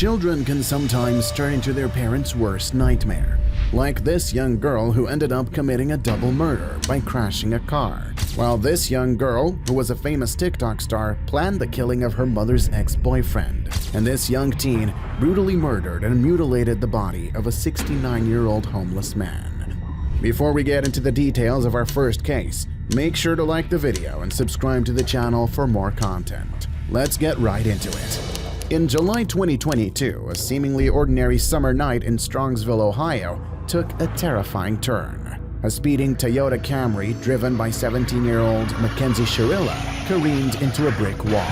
Children can sometimes turn into their parents' worst nightmare, like this young girl who ended up committing a double murder by crashing a car, while this young girl, who was a famous TikTok star, planned the killing of her mother's ex-boyfriend, and this young teen brutally murdered and mutilated the body of a 69-year-old homeless man. Before we get into the details of our first case, make sure to like the video and subscribe to the channel for more content. Let's get right into it. In July 2022, a seemingly ordinary summer night in Strongsville, Ohio, took a terrifying turn. A speeding Toyota Camry driven by 17-year-old Mackenzie Shirilla careened into a brick wall,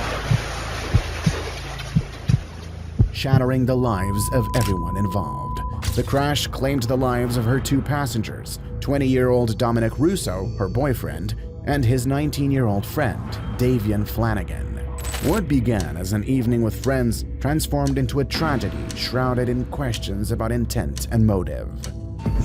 shattering the lives of everyone involved. The crash claimed the lives of her two passengers, 20-year-old Dominic Russo, her boyfriend, and his 19-year-old friend, Davian Flanagan. What began as an evening with friends transformed into a tragedy shrouded in questions about intent and motive.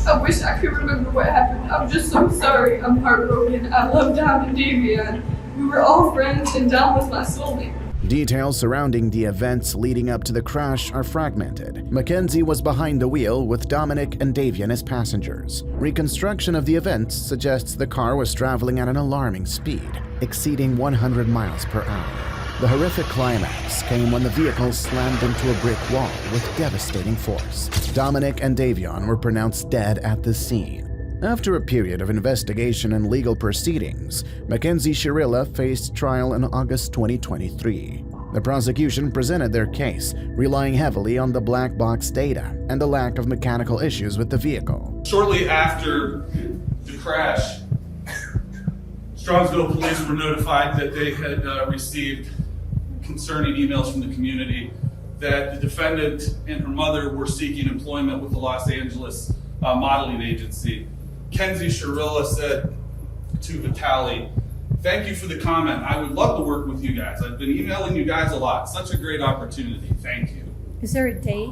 I wish I could remember what happened. I'm just so sorry. I'm heartbroken. I love Dom and Davian. We were all friends and Dom was my soulmate. Details surrounding the events leading up to the crash are fragmented. Mackenzie was behind the wheel with Dominic and Davian as passengers. Reconstruction of the events suggests the car was traveling at an alarming speed, exceeding 100 miles per hour. The horrific climax came when the vehicle slammed into a brick wall with devastating force. Dominic and Davian were pronounced dead at the scene. After a period of investigation and legal proceedings, Mackenzie Shirilla faced trial in August 2023. The prosecution presented their case, relying heavily on the black box data and the lack of mechanical issues with the vehicle. Shortly after the crash, Strongsville police were notified that they had received concerning emails from the community that the defendant and her mother were seeking employment with the Los Angeles modeling agency. Kenzie Shirilla said to Vitali, "Thank you for the comment. I would love to work with you guys. I've been emailing you guys a lot. Such a great opportunity. Thank you." Is there a date?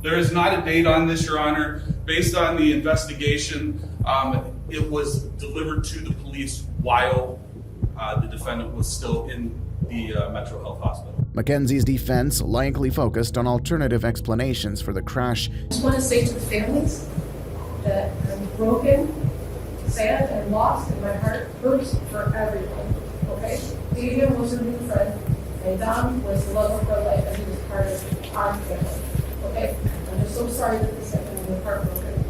There is not a date on this, Your Honor. Based on the investigation, it was delivered to the police while the defendant was still in the Metro Health Hospital. Mackenzie's defense likely focused on alternative explanations for the crash. I just want to say to the families that I'm broken, sad, and lost, and my heart hurts for everyone, okay? Davian was her new friend, and Dom was the love of her life, and he was part of our family, okay? I'm just so sorry that this happened, and I'm heartbroken,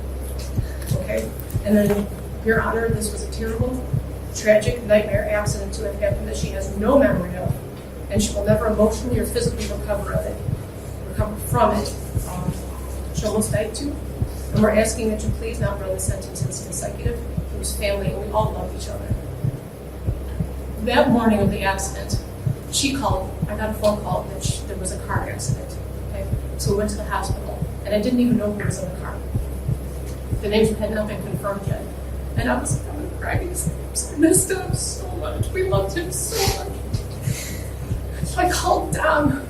okay? And then, Your Honor, this was a terrible, tragic nightmare accident to have happened that she has no memory of, and she will never emotionally or physically recover from it. She almost died too. And we're asking that you please not run the sentences consecutive. It was family, and we all love each other. That morning of the accident, she called. I got a phone call that there was a car accident. Okay, so we went to the hospital, and I didn't even know who was in the car. The names had not been confirmed yet, and I was crying because I missed him so much. We loved him so much. So I called Dom,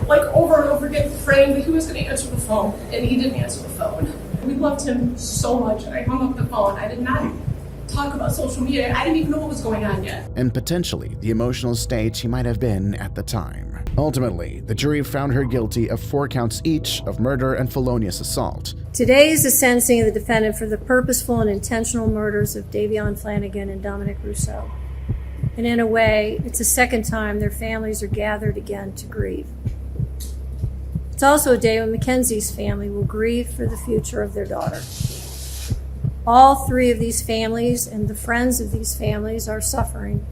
like over and over again, praying that he was going to answer the phone, and he didn't answer the phone. We loved him so much, and I hung up the phone. I did not talk about social media. I didn't even know what was going on yet. And potentially the emotional state she might have been at the time. Ultimately, the jury found her guilty of 4 counts each of murder and felonious assault. Today is the sentencing of the defendant for the purposeful and intentional murders of Davian Flanagan and Dominic Russo. And in a way, it's the second time their families are gathered again to grieve. It's also a day when Mackenzie's family will grieve for the future of their daughter. All 3 of these families and the friends of these families are suffering,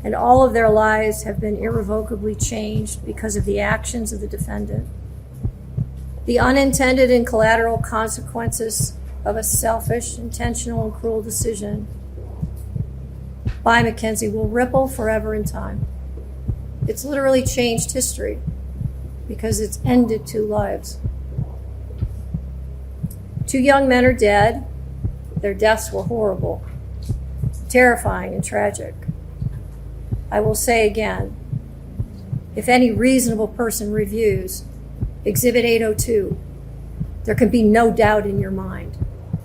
and all of their lives have been irrevocably changed because of the actions of the defendant. The unintended and collateral consequences of a selfish, intentional, and cruel decision by Mackenzie will ripple forever in time. It's literally changed history because it's ended 2 lives. 2 young men are dead. Their deaths were horrible, terrifying, and tragic. I will say again, if any reasonable person reviews Exhibit 802, there can be no doubt in your mind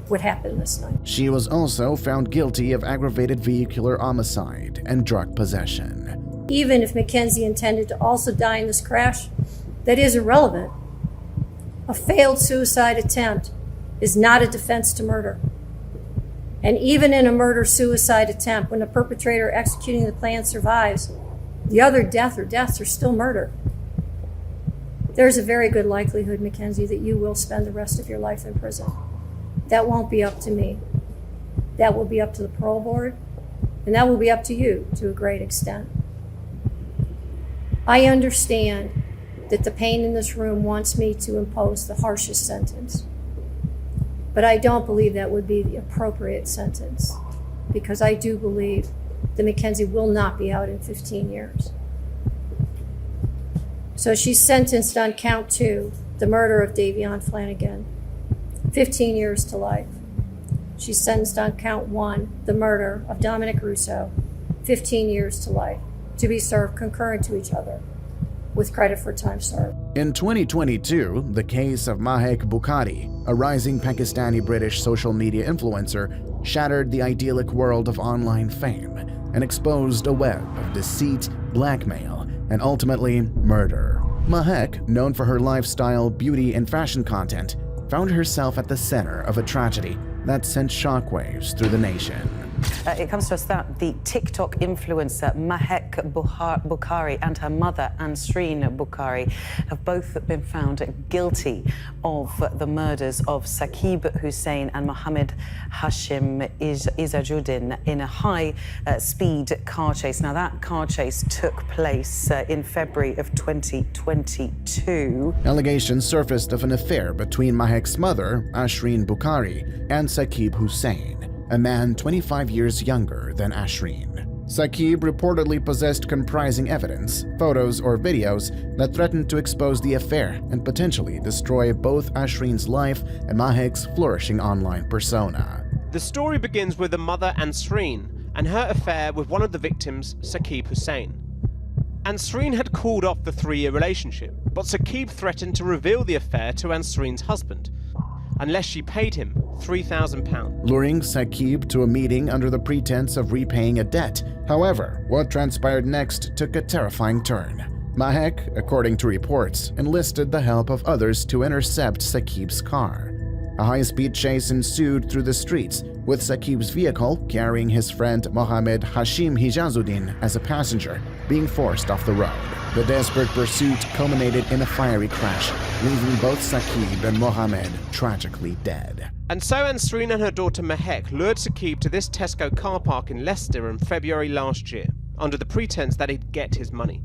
what happened this night. She was also found guilty of aggravated vehicular homicide and drug possession. Even if Mackenzie intended to also die in this crash, that is irrelevant A failed suicide attempt is not a defense to murder. And even in a murder-suicide attempt, when the perpetrator executing the plan survives, the other death or deaths are still murder. There's a very good likelihood, Mackenzie, that you will spend the rest of your life in prison. That won't be up to me. That will be up to the parole board, and that will be up to you to a great extent. I understand that the pain in this room wants me to impose the harshest sentence. But I don't believe that would be the appropriate sentence, because I do believe that Mackenzie will not be out in 15 years. So she's sentenced on count 2, the murder of Davion Flanagan, 15 years to life. She's sentenced on count 1, the murder of Dominic Russo, 15 years to life, to be served concurrent to each other, with credit for time served. In 2022, the case of Mahek Bukhari, a rising Pakistani-British social media influencer, shattered the idyllic world of online fame and exposed a web of deceit, blackmail, and ultimately murder. Mahek, known for her lifestyle, beauty, and fashion content, found herself at the center of a tragedy that sent shockwaves through the nation. It comes to us that the TikTok influencer Mahek Bukhari and her mother Ansreen Bukhari have both been found guilty of the murders of Saqib Hussain and Mohammed Hashim Izzajuddin in a high-speed car chase. Now, that car chase took place in February of 2022. Allegations surfaced of an affair between Mahek's mother, Ansreen Bukhari, and Saqib Hussain, a man 25 years younger than Ansreen. Saqib reportedly possessed comprising evidence, photos or videos that threatened to expose the affair and potentially destroy both Ansreen's life and Mahek's flourishing online persona. The story begins with the mother Ansreen and her affair with one of the victims, Saqib Hussain. Ansreen had called off the 3-year relationship, but Saqib threatened to reveal the affair to Ansreen's husband, unless she paid him £3,000. Luring Saqib to a meeting under the pretense of repaying a debt. However, what transpired next took a terrifying turn. Mahek, according to reports, enlisted the help of others to intercept Saqib's car. A high-speed chase ensued through the streets, with Saqib's vehicle, carrying his friend Mohammed Hashim Hijazuddin as a passenger, being forced off the road. The desperate pursuit culminated in a fiery crash, leaving both Saqib and Mohammed tragically dead. And so Ansreen and her daughter Mahek lured Saqib to this Tesco car park in Leicester in February last year, under the pretense that he'd get his money.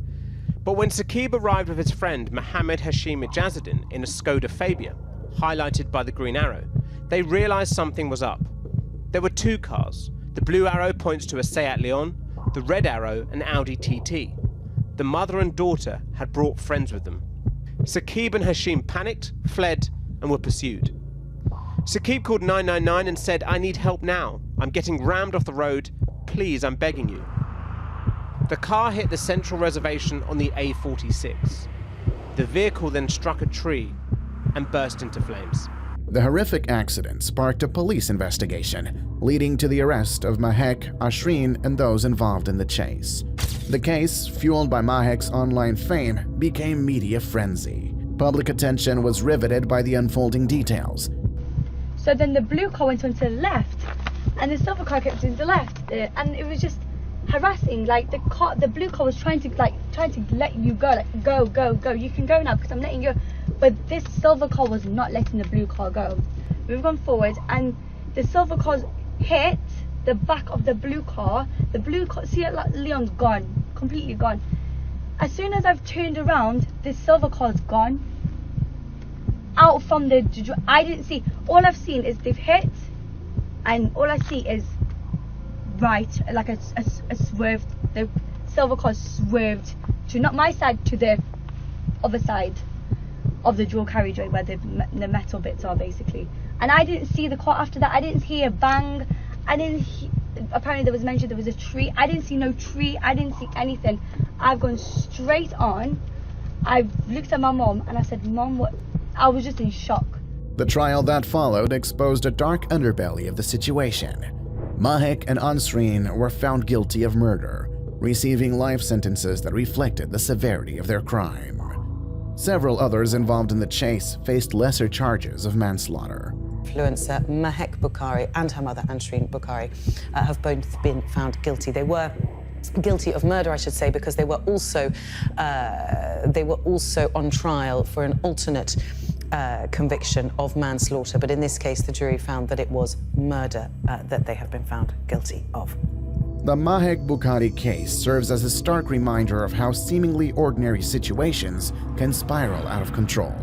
But when Saqib arrived with his friend Mohammed Hashim Izzajuddin in a Skoda Fabia, highlighted by the green arrow, they realised something was up. There were 2 cars. The blue arrow points to a Seat Leon, the red arrow an Audi TT. The mother and daughter had brought friends with them. Saqib and Hashim panicked, fled, and were pursued. Saqib called 999 and said, "I need help now. I'm getting rammed off the road. Please, I'm begging you." The car hit the central reservation on the A46. The vehicle then struck a tree and burst into flames. The horrific accident sparked a police investigation, leading to the arrest of Mahek, Ansreen, and those involved in the chase. The case, fueled by Mahek's online fame, became media frenzy. Public attention was riveted by the unfolding details. So then the blue car went on to the left, and the silver car kept to the left, and it was just harassing. Like the blue car was trying to let you go, like go, you can go now because I'm letting you. But this silver car was not letting the blue car go. We've gone forward, and the silver car hit the back of the blue car. The blue car, see, like Leon's gone, completely gone. As soon as I've turned around, this silver car's gone. Out from the, I didn't see. All I've seen is they've hit, and all I see is right, like a swerved. The silver car swerved to not my side, to the other side of the dual carriageway where the metal bits are basically. And I didn't see the car after that. I didn't hear a bang. I didn't apparently there was mentioned there was a tree. I didn't see no tree. I didn't see anything. I've gone straight on. I looked at my mom and I said, "Mom, what?" I was just in shock. The trial that followed exposed a dark underbelly of the situation. Mahek and Ansreen were found guilty of murder, receiving life sentences that reflected the severity of their crime. Several others involved in the chase faced lesser charges of manslaughter. Influencer Mahek Bukhari and her mother, Anshreen Bukhari, have both been found guilty. They were guilty of murder, I should say, because they were also on trial for an alternate conviction of manslaughter. But in this case, the jury found that it was murder that they have been found guilty of. The Mahek Bukhari case serves as a stark reminder of how seemingly ordinary situations can spiral out of control.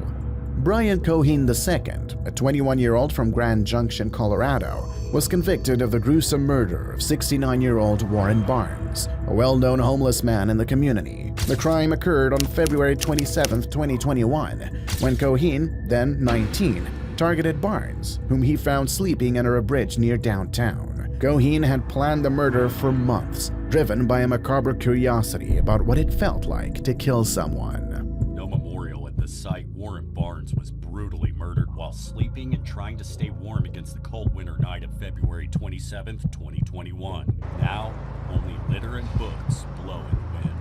Brian Coheen II, a 21-year-old from Grand Junction, Colorado, was convicted of the gruesome murder of 69-year-old Warren Barnes, a well-known homeless man in the community. The crime occurred on February 27, 2021, when Coheen, then 19, targeted Barnes, whom he found sleeping under a bridge near downtown. Coheen had planned the murder for months, driven by a macabre curiosity about what it felt like to kill someone. No memorial at the site. Warren Barnes was brutally murdered while sleeping and trying to stay warm against the cold winter night of February 27, 2021. Now, only litter and books blow in the wind.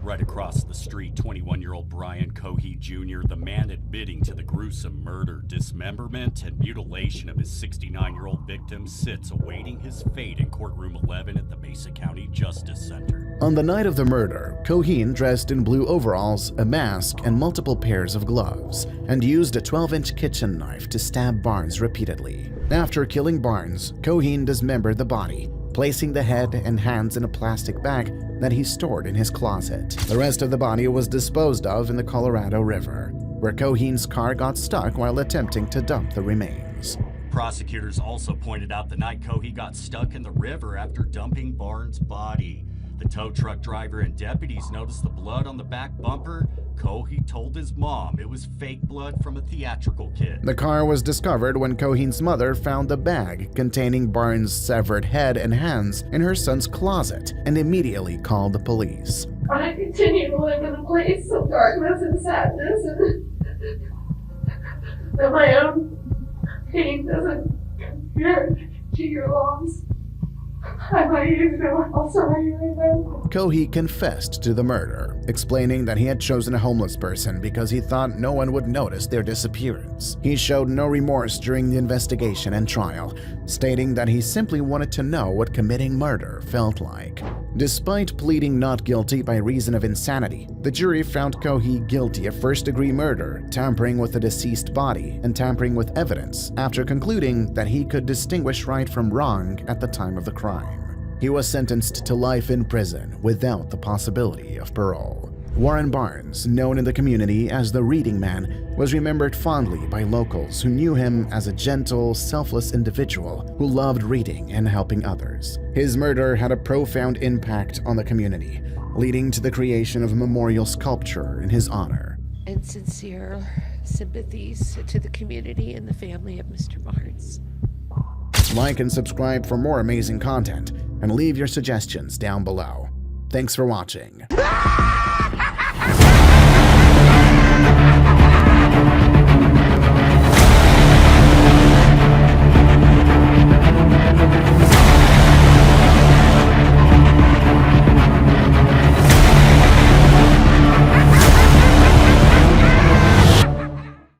Right across the street, 21-year-old Brian Coheen Jr., the man admitting to the gruesome murder, dismemberment, and mutilation of his 69-year-old victim, sits awaiting his fate in courtroom 11 at the Mesa County Justice Center. On the night of the murder, Coheen, dressed in blue overalls, a mask, and multiple pairs of gloves, and used a 12-inch kitchen knife to stab Barnes repeatedly. After killing Barnes, Coheen dismembered the body, placing the head and hands in a plastic bag that he stored in his closet. The rest of the body was disposed of in the Colorado River, where Coheen's car got stuck while attempting to dump the remains. Prosecutors also pointed out the night Coheen got stuck in the river after dumping Barnes' body. The tow truck driver and deputies noticed the blood on the back bumper. Coheen told his mom it was fake blood from a theatrical kit. The car was discovered when Coheen's mother found the bag containing Barnes' severed head and hands in her son's closet and immediately called the police. I continue to live in a place of darkness and sadness, and that my own pain doesn't compare to your loss. I want you to know how sorry I am. Coheen confessed to the murder, explaining that he had chosen a homeless person because he thought no one would notice their disappearance. He showed no remorse during the investigation and trial, stating that he simply wanted to know what committing murder felt like. Despite pleading not guilty by reason of insanity, the jury found Coheen guilty of first-degree murder, tampering with a deceased body, and tampering with evidence, after concluding that he could distinguish right from wrong at the time of the crime. He was sentenced to life in prison without the possibility of parole. Warren Barnes, known in the community as the Reading Man, was remembered fondly by locals who knew him as a gentle, selfless individual who loved reading and helping others. His murder had a profound impact on the community, leading to the creation of a memorial sculpture in his honor. And sincere sympathies to the community and the family of Mr. Barnes. Like and subscribe for more amazing content, and leave your suggestions down below. Thanks for watching.